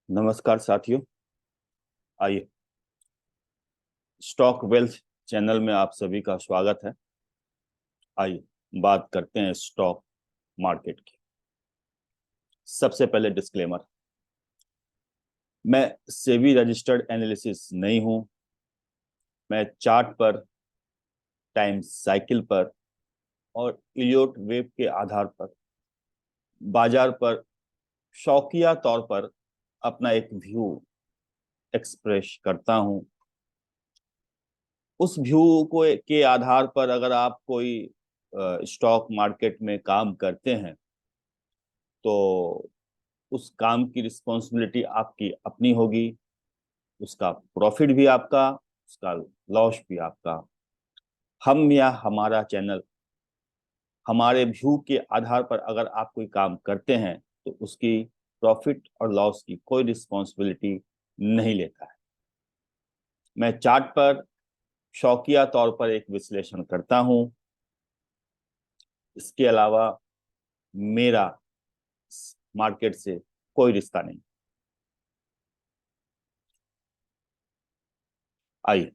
नमस्कार साथियों। आइए, स्टॉक वेल्थ चैनल में आप सभी का स्वागत है। आइए बात करते हैं स्टॉक मार्केट की। सबसे पहले डिस्क्लेमर, मैं सेबी रजिस्टर्ड एनालिसिस नहीं हूं। मैं चार्ट पर, टाइम साइकिल पर और इलियट वेव के आधार पर बाजार पर शौकिया तौर पर अपना एक व्यू एक्सप्रेस करता हूं। उस व्यू को के आधार पर अगर आप कोई स्टॉक मार्केट में काम करते हैं तो उस काम की रिस्पॉन्सिबिलिटी आपकी अपनी होगी। उसका प्रॉफिट भी आपका, उसका लॉस भी आपका। हम या हमारा चैनल हमारे व्यू के आधार पर अगर आप कोई काम करते हैं तो उसकी प्रॉफिट और लॉस की कोई रिस्पॉन्सिबिलिटी नहीं लेता है। मैं चार्ट पर शौकिया तौर पर एक विश्लेषण करता हूं। इसके अलावा मेरा मार्केट से कोई रिश्ता नहीं। आइए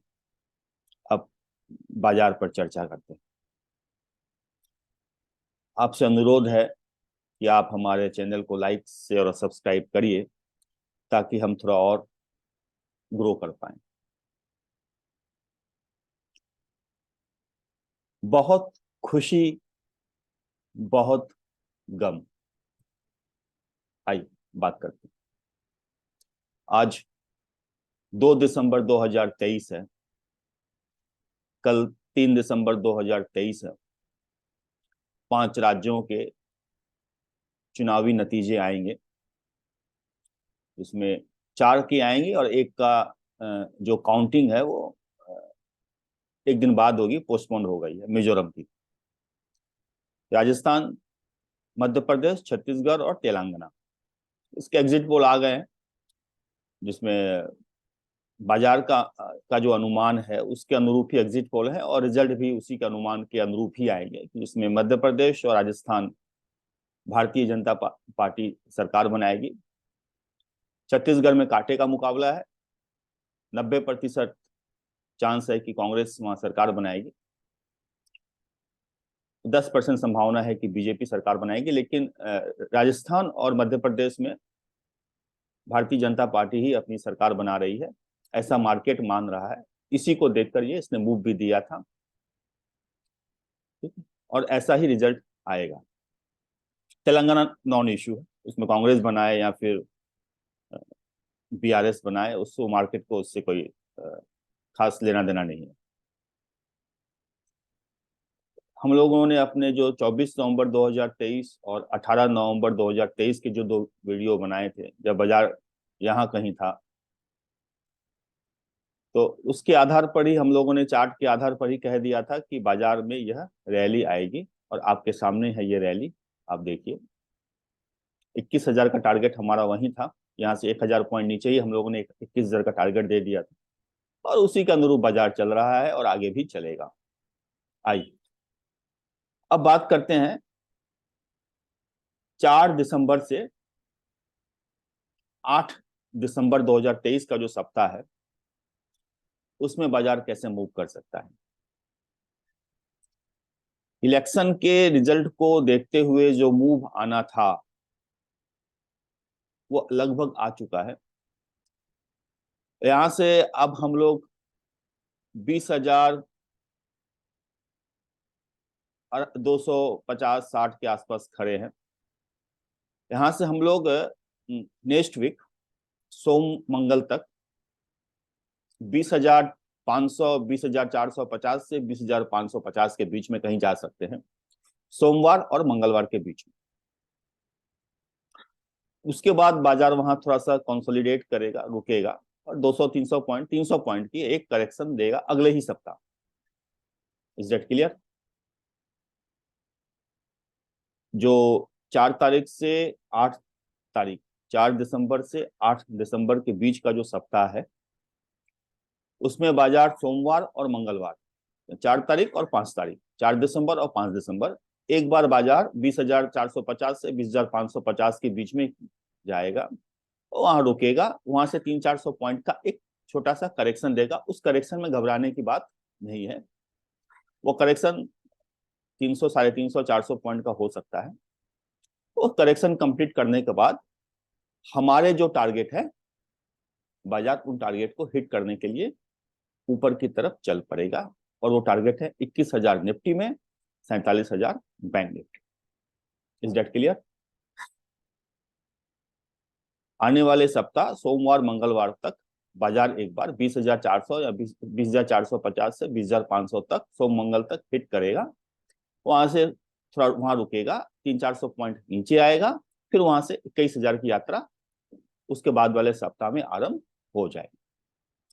अब बाजार पर चर्चा करते हैं। आपसे अनुरोध है कि आप हमारे चैनल को लाइक शेयर और सब्सक्राइब करिए ताकि हम थोड़ा और ग्रो कर पाए। बहुत खुशी, बहुत गम। आइए बात करते हैं। आज 2 दिसंबर 2023 है। कल 3 दिसंबर 2023 है। 5 राज्यों के चुनावी नतीजे आएंगे। इसमें 4 के आएंगे और एक का जो काउंटिंग है वो एक दिन बाद होगी, पोस्टपोन हो गई है। मिजोरम की, राजस्थान, मध्य प्रदेश, छत्तीसगढ़ और तेलंगाना, इसके एग्जिट पोल आ गए हैं, जिसमें बाजार का जो अनुमान है उसके अनुरूप ही एग्जिट पोल है और रिजल्ट भी उसी के अनुमान के अनुरूप ही आएंगे। जिसमें मध्य प्रदेश और राजस्थान भारतीय जनता पार्टी सरकार बनाएगी। छत्तीसगढ़ में कांटे का मुकाबला है। 90% चांस है कि कांग्रेस वहां सरकार बनाएगी। 10% संभावना है कि बीजेपी सरकार बनाएगी। लेकिन राजस्थान और मध्य प्रदेश में भारतीय जनता पार्टी ही अपनी सरकार बना रही है, ऐसा मार्केट मान रहा है। इसी को देखकर ये इसने मूव भी दिया था। ठीक है, और ऐसा ही रिजल्ट आएगा। तेलंगाना नॉन इश्यू है, उसमें कांग्रेस बनाए या फिर बीआरएस बनाए, उसको मार्केट को उससे कोई खास लेना देना नहीं है। हम लोगों ने अपने जो 24 नवंबर 2023 और 18 नवंबर 2023 के जो 2 वीडियो बनाए थे, जब बाजार यहाँ कहीं था, तो उसके आधार पर ही हम लोगों ने, चार्ट के आधार पर ही कह दिया था कि बाजार में यह रैली आएगी। और आपके सामने है ये रैली। आप देखिए, 21,000 का टारगेट हमारा वहीं था। यहाँ से 1,000 पॉइंट नीचे ही हम लोगों ने 21,000 का टारगेट दे दिया था और उसी के अनुरूप बाजार चल रहा है और आगे भी चलेगा। आइए अब बात करते हैं 4 दिसंबर से 8 दिसंबर 2023 का जो सप्ताह है उसमें बाजार कैसे मूव कर सकता है। इलेक्शन के रिजल्ट को देखते हुए जो मूव आना था वो लगभग आ चुका है। यहां से अब हम लोग 20,000 250-60 के आसपास खड़े हैं। यहां से हम लोग नेक्स्ट वीक सोम मंगल तक 20,500, 20,450 से 20,550 के बीच में कहीं जा सकते हैं, सोमवार और मंगलवार के बीच में। उसके बाद बाजार वहां थोड़ा सा कंसोलिडेट करेगा, रुकेगा और 200-300 पॉइंट, 300 पॉइंट की एक करेक्शन देगा अगले ही सप्ताह। Is that clear? जो 4 तारीख से 8 तारीख, 4 दिसंबर से 8 दिसंबर के बीच का जो सप्ताह है उसमें बाजार सोमवार और मंगलवार, 4 तारीख और 5 तारीख, 4 दिसंबर और 5 दिसंबर, एक बार बाजार 20,450 से 20,550 के बीच में जाएगा वहां रुकेगा, वहां से 300-400 पॉइंट का एक छोटा सा करेक्शन देगा। उस करेक्शन में घबराने की बात नहीं है, वो करेक्शन 300, 350, 400 पॉइंट का हो सकता है। वो करेक्शन कंप्लीट करने के बाद हमारे जो टारगेट है, बाजार उन टारगेट को हिट करने के लिए ऊपर की तरफ चल पड़ेगा, और वो टारगेट है 21,000 निफ्टी में, 47,000 bank Nifty. Is that clear? आने वाले सप्ताह सोमवार मंगलवार तक बाजार एक बार 20,400 या 20,450 से 20,500 तक सोम मंगल तक हिट करेगा। वहां से थोड़ा वहां रुकेगा, 300-400 पॉइंट नीचे आएगा, फिर वहां से 21,000 की यात्रा उसके बाद वाले सप्ताह में आरंभ हो जाएगी।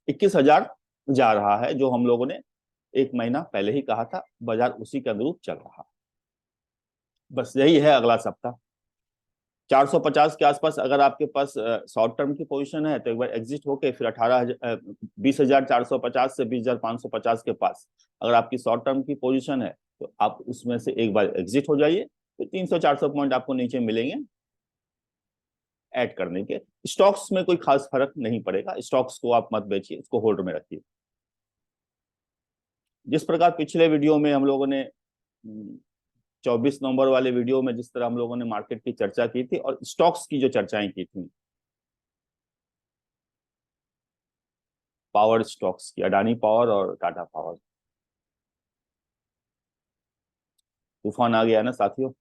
21,000 जा रहा है, जो हम लोगों ने एक महीना पहले ही कहा था, बाजार उसी के अनुरूप चल रहा है। बस यही है अगला सप्ताह। 450 के आसपास अगर आपके पास शॉर्ट टर्म की पोजीशन है तो एक बार एग्जिट होके फिर 20,450 से 20,550 के पास अगर आपकी शॉर्ट टर्म की पोजीशन है तो आप उसमें से एक बार एग्जिट हो जाइए, तो 300-400 पॉइंट आपको नीचे मिलेंगे ऐड करने के। स्टॉक्स में कोई खास फर्क नहीं पड़ेगा, स्टॉक्स को आप मत बेचिए, इसको होल्ड में रखिए। जिस प्रकार पिछले वीडियो में हम लोगों ने 24 नवंबर वाले वीडियो में जिस तरह हम लोगों ने मार्केट की चर्चा की थी और स्टॉक्स की जो चर्चाएं की थी, पावर स्टॉक्स की, अडानी पावर और टाटा पावर। तूफान आ गया ना साथियों,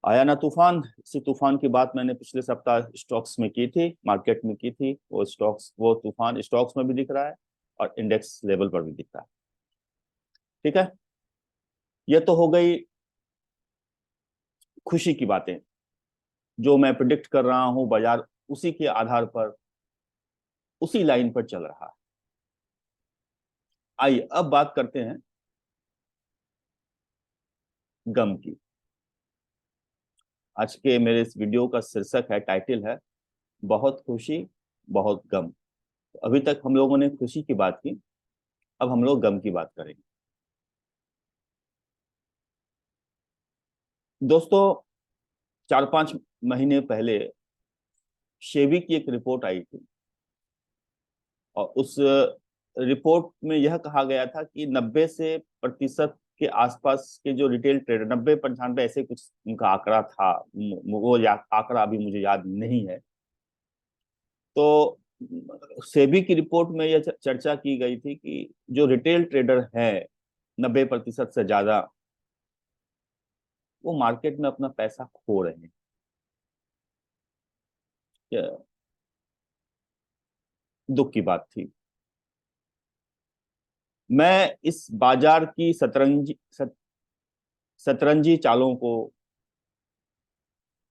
आया ना तूफान। इसी तूफान की बात मैंने पिछले सप्ताह स्टॉक्स में की थी, मार्केट में की थी। वो स्टॉक्स, वो तूफान स्टॉक्स में भी दिख रहा है और इंडेक्स लेवल पर भी दिख रहा है। ठीक है, ये तो हो गई खुशी की बातें, जो मैं प्रिडिक्ट कर रहा हूं बाजार उसी के आधार पर, उसी लाइन पर चल रहा है। आइए अब बात करते हैं गम की। आज के मेरे इस वीडियो का शीर्षक है, टाइटल है, बहुत खुशी बहुत गम। अभी तक हम लोगों ने खुशी की बात की, अब हम लोग गम की बात करेंगे। दोस्तों, 4-5 महीने पहले शेबी की एक रिपोर्ट आई थी, और उस रिपोर्ट में यह कहा गया था कि 90% के आसपास के जो रिटेल ट्रेडर, 90-95 ऐसे कुछ उनका आंकड़ा था, वो आंकड़ा अभी मुझे याद नहीं है। तो सेबी की रिपोर्ट में यह चर्चा की गई थी कि जो रिटेल ट्रेडर है 90% से ज्यादा, वो मार्केट में अपना पैसा खो रहे हैं। दुख की बात थी। मैं इस बाजार की सतरंजी चालों को,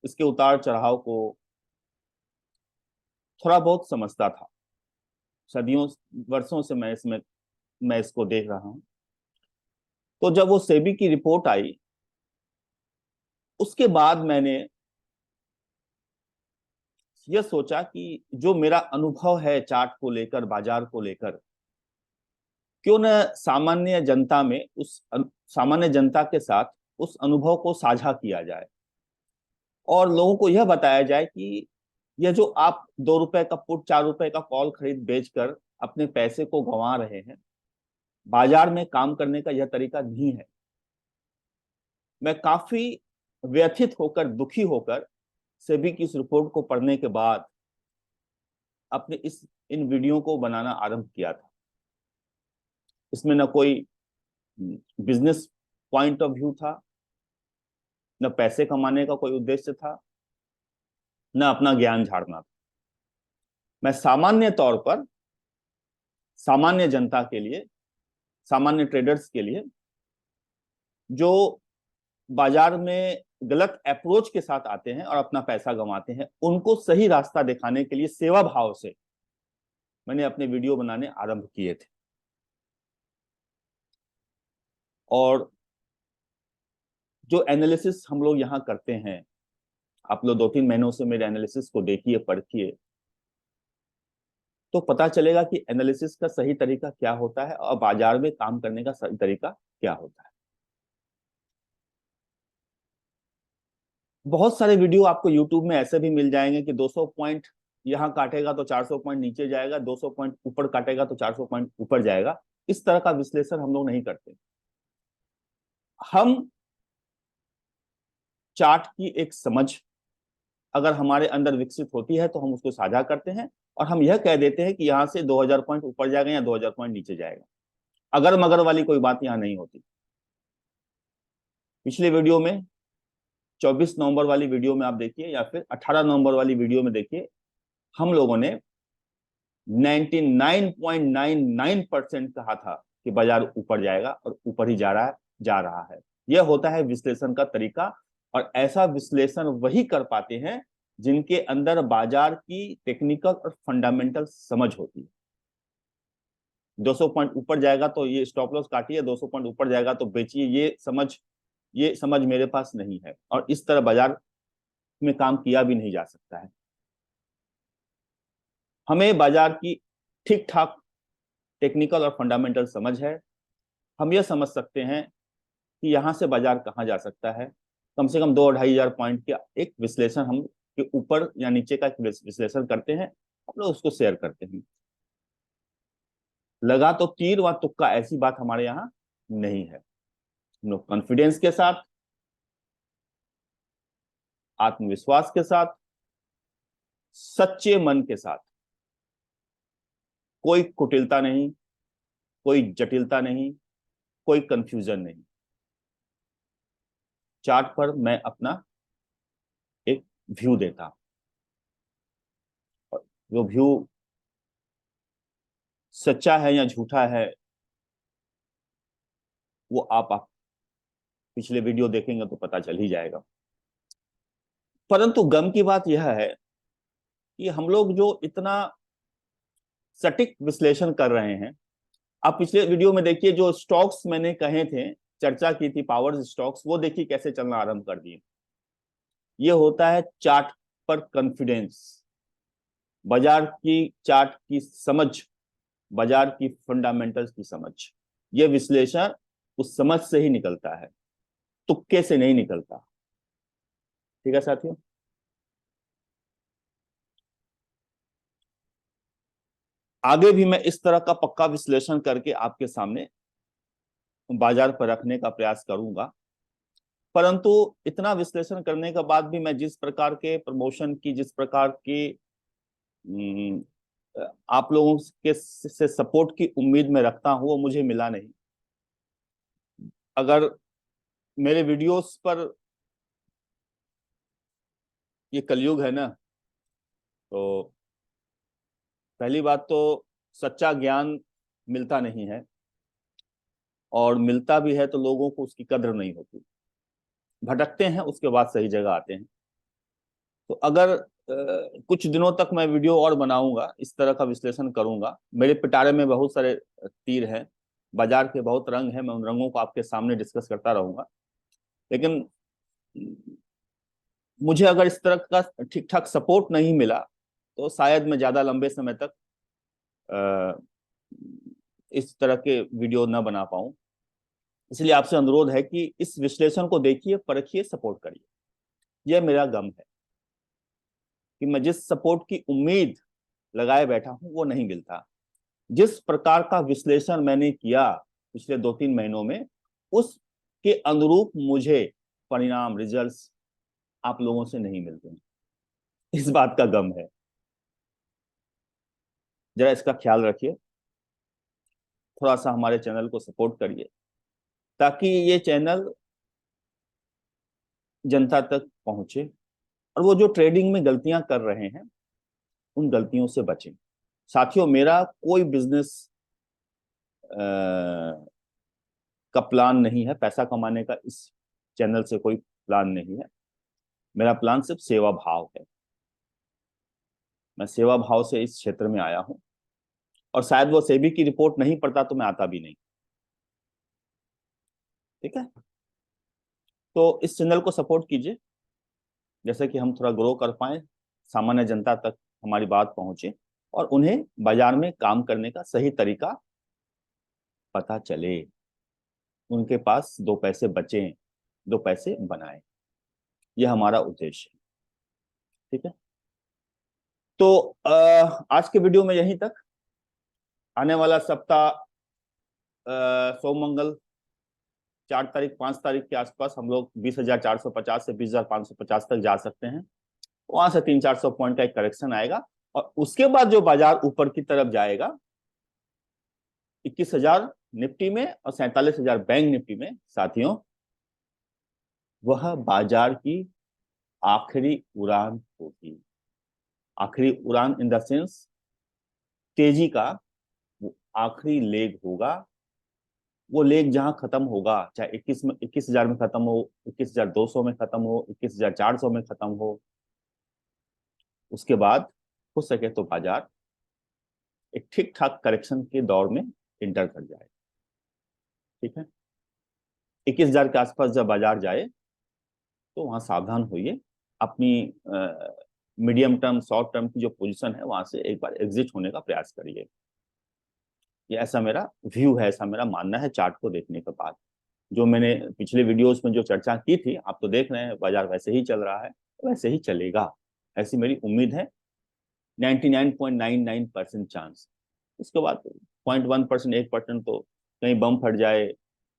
इसके उतार चढ़ाव को थोड़ा बहुत समझता था। सदियों, वर्षों से मैं इसको देख रहा हूं। तो जब वो सेबी की रिपोर्ट आई, उसके बाद मैंने यह सोचा कि जो मेरा अनुभव है चार्ट को लेकर, बाजार को लेकर, क्यों न सामान्य जनता में सामान्य जनता के साथ उस अनुभव को साझा किया जाए, और लोगों को यह बताया जाए कि यह जो आप 2 रुपए का पुट, 4 रुपए का कॉल खरीद बेचकर अपने पैसे को गंवा रहे हैं, बाजार में काम करने का यह तरीका नहीं है। मैं काफी व्यथित होकर, दुखी होकर सेबी की इस रिपोर्ट को पढ़ने के बाद अपने इन वीडियो को बनाना आरंभ किया था। इसमें न कोई बिजनेस पॉइंट ऑफ व्यू था, न पैसे कमाने का कोई उद्देश्य था, न अपना ज्ञान झाड़ना था। मैं सामान्य तौर पर सामान्य जनता के लिए, सामान्य ट्रेडर्स के लिए, जो बाजार में गलत अप्रोच के साथ आते हैं और अपना पैसा गंवाते हैं, उनको सही रास्ता दिखाने के लिए सेवा भाव से मैंने अपने वीडियो बनाने आरंभ किए थे। और जो एनालिसिस हम लोग यहाँ करते हैं, आप लोग 2-3 महीनों से मेरे एनालिसिस को देखिए, पढ़िए, तो पता चलेगा कि एनालिसिस का सही तरीका क्या होता है और बाजार में काम करने का सही तरीका क्या होता है। बहुत सारे वीडियो आपको यूट्यूब में ऐसे भी मिल जाएंगे कि 200 पॉइंट यहाँ काटेगा तो 400 पॉइंट नीचे जाएगा, 200 पॉइंट ऊपर काटेगा तो 400 पॉइंट ऊपर जाएगा। इस तरह का विश्लेषण हम लोग नहीं करते। हम चार्ट की एक समझ अगर हमारे अंदर विकसित होती है तो हम उसको साझा करते हैं, और हम यह कह देते हैं कि यहाँ से 2000 पॉइंट ऊपर जाएगा या 2000 पॉइंट नीचे जाएगा। अगर मगर वाली कोई बात यहाँ नहीं होती। पिछले वीडियो में 24 नवंबर वाली वीडियो में आप देखिए, या फिर 18 नवंबर वाली वीडियो में देखिए, हम लोगों ने 99.99% कहा था कि बाजार ऊपर जाएगा, और ऊपर ही जा रहा है। यह होता है विश्लेषण का तरीका। और ऐसा विश्लेषण वही कर पाते हैं जिनके अंदर बाजार की टेक्निकल और फंडामेंटल समझ होती है। 200 पॉइंट ऊपर जाएगा तो ये स्टॉप लॉस काटिए, 200 पॉइंट ऊपर जाएगा तो बेचिए, ये समझ मेरे पास नहीं है, और इस तरह बाजार में काम किया भी नहीं जा सकता है। हमें बाजार की ठीक ठाक टेक्निकल और फंडामेंटल समझ है। हम यह समझ सकते हैं कि यहाँ से बाजार कहाँ जा सकता है। कम से कम 2-2.5 हजार पॉइंट का एक विश्लेषण हम के ऊपर या नीचे का विश्लेषण करते हैं, हम लोग उसको शेयर करते हैं। लगा तो तीर व तुक्का, ऐसी बात हमारे यहाँ नहीं है। हम लोग कॉन्फिडेंस के साथ, आत्मविश्वास के साथ, सच्चे मन के साथ, कोई कुटिलता नहीं, कोई जटिलता नहीं, कोई कंफ्यूजन नहीं, चार्ट पर मैं अपना एक व्यू देता हूं। और जो व्यू सच्चा है या झूठा है वो आप पिछले वीडियो देखेंगे तो पता चल ही जाएगा। परंतु गम की बात यह है कि हम लोग जो इतना सटीक विश्लेषण कर रहे हैं, आप पिछले वीडियो में देखिए, जो स्टॉक्स मैंने कहे थे, चर्चा की थी पावर स्टॉक्स, वो देखिए कैसे चलना आरंभ कर दिए। ये होता है चार्ट पर कॉन्फिडेंस, बाजार की चार्ट की समझ, बाजार की फंडामेंटल्स की समझ। ये विश्लेषण उस समझ से ही निकलता है, तुक्के से नहीं निकलता। ठीक है साथियों। आगे भी मैं इस तरह का पक्का विश्लेषण करके आपके सामने बाजार पर रखने का प्रयास करूंगा। परंतु इतना विश्लेषण करने के बाद भी मैं जिस प्रकार के प्रमोशन की, जिस प्रकार की आप लोगों के से सपोर्ट की उम्मीद में रखता हूं, वो मुझे मिला नहीं। अगर मेरे वीडियोस पर, ये कलयुग है ना, तो पहली बात तो सच्चा ज्ञान मिलता नहीं है, और मिलता भी है तो लोगों को उसकी कद्र नहीं होती, भटकते हैं, उसके बाद सही जगह आते हैं। तो अगर कुछ दिनों तक मैं वीडियो और बनाऊंगा, इस तरह का विश्लेषण करूंगा। मेरे पिटारे में बहुत सारे तीर हैं, बाजार के बहुत रंग हैं, मैं उन रंगों को आपके सामने डिस्कस करता रहूंगा। लेकिन मुझे अगर इस तरह का ठीक ठाक सपोर्ट नहीं मिला तो शायद मैं ज्यादा लंबे समय तक इस तरह के वीडियो ना बना पाऊं। इसलिए आपसे अनुरोध है कि इस विश्लेषण को देखिए, परखिए, सपोर्ट करिए। यह मेरा गम है कि मैं जिस सपोर्ट की उम्मीद लगाए बैठा हूं वो नहीं मिलता। जिस प्रकार का विश्लेषण मैंने किया पिछले 2-3 महीनों में, उसके अनुरूप मुझे परिणाम, रिजल्ट्स आप लोगों से नहीं मिलते हैं। इस बात का गम है, जरा इसका ख्याल रखिए। थोड़ा सा हमारे चैनल को सपोर्ट करिए ताकि ये चैनल जनता तक पहुंचे, और वो जो ट्रेडिंग में गलतियां कर रहे हैं उन गलतियों से बचें। साथियों, मेरा कोई बिजनेस का प्लान नहीं है, पैसा कमाने का इस चैनल से कोई प्लान नहीं है। मेरा प्लान सिर्फ सेवा भाव है। मैं सेवा भाव से इस क्षेत्र में आया हूं, और शायद वो सेबी की रिपोर्ट नहीं पढ़ता तो मैं आता भी नहीं। ठीक है, तो इस चैनल को सपोर्ट कीजिए, जैसे कि हम थोड़ा ग्रो कर पाए, सामान्य जनता तक हमारी बात पहुंचे, और उन्हें बाजार में काम करने का सही तरीका पता चले, उनके पास दो पैसे बचे, दो पैसे बनाए। यह हमारा उद्देश्य है। ठीक है, तो आज के वीडियो में यहीं तक। आने वाला सप्ताह सोम मंगल 4 तारीख 5 तारीख के आसपास हम लोग 20,450 से 20,550 तक जा सकते हैं। वहां से 300-400 पॉइंट का एक करेक्शन आएगा और उसके बाद जो बाजार ऊपर की तरफ जाएगा 21,000 निफ्टी में और 47,000 बैंक निफ्टी में, साथियों, वह बाजार की आखिरी उड़ान होगी। आखिरी उड़ान इन द सेंस तेजी का वो आखिरी लेग होगा। वो लेग जहां खत्म होगा, चाहे 21,000 में खत्म हो, 21,200 में खत्म हो, 21,400 में खत्म हो, उसके बाद हो सके तो बाजार एक ठीक ठाक करेक्शन के दौर में इंटर कर जाए। ठीक है, 21,000 के आसपास जब बाजार जाए तो वहां सावधान होइए। अपनी मीडियम टर्म शॉर्ट टर्म की जो पोजीशन है वहां से एक बार एग्जिट होने का प्रयास करिए। ये ऐसा मेरा व्यू है, ऐसा मेरा मानना है चार्ट को देखने के बाद। जो मैंने पिछले वीडियोस में जो चर्चा की थी, आप तो देख रहे हैं बाजार वैसे ही चल रहा है, वैसे ही चलेगा, ऐसी मेरी उम्मीद है। 99.99% चांस। उसके बाद 0.1%, 1% तो कहीं बम फट जाए,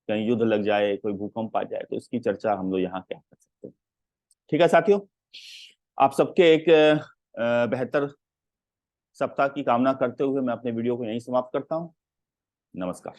कहीं युद्ध लग जाए, कोई भूकंप आ जाए, तो इसकी चर्चा हम लोग यहाँ क्या कर सकते हैं। ठीक है साथियों, आप सबके एक बेहतर सप्ताह की कामना करते हुए मैं अपने वीडियो को यहीं समाप्त करता हूँ। नमस्कार।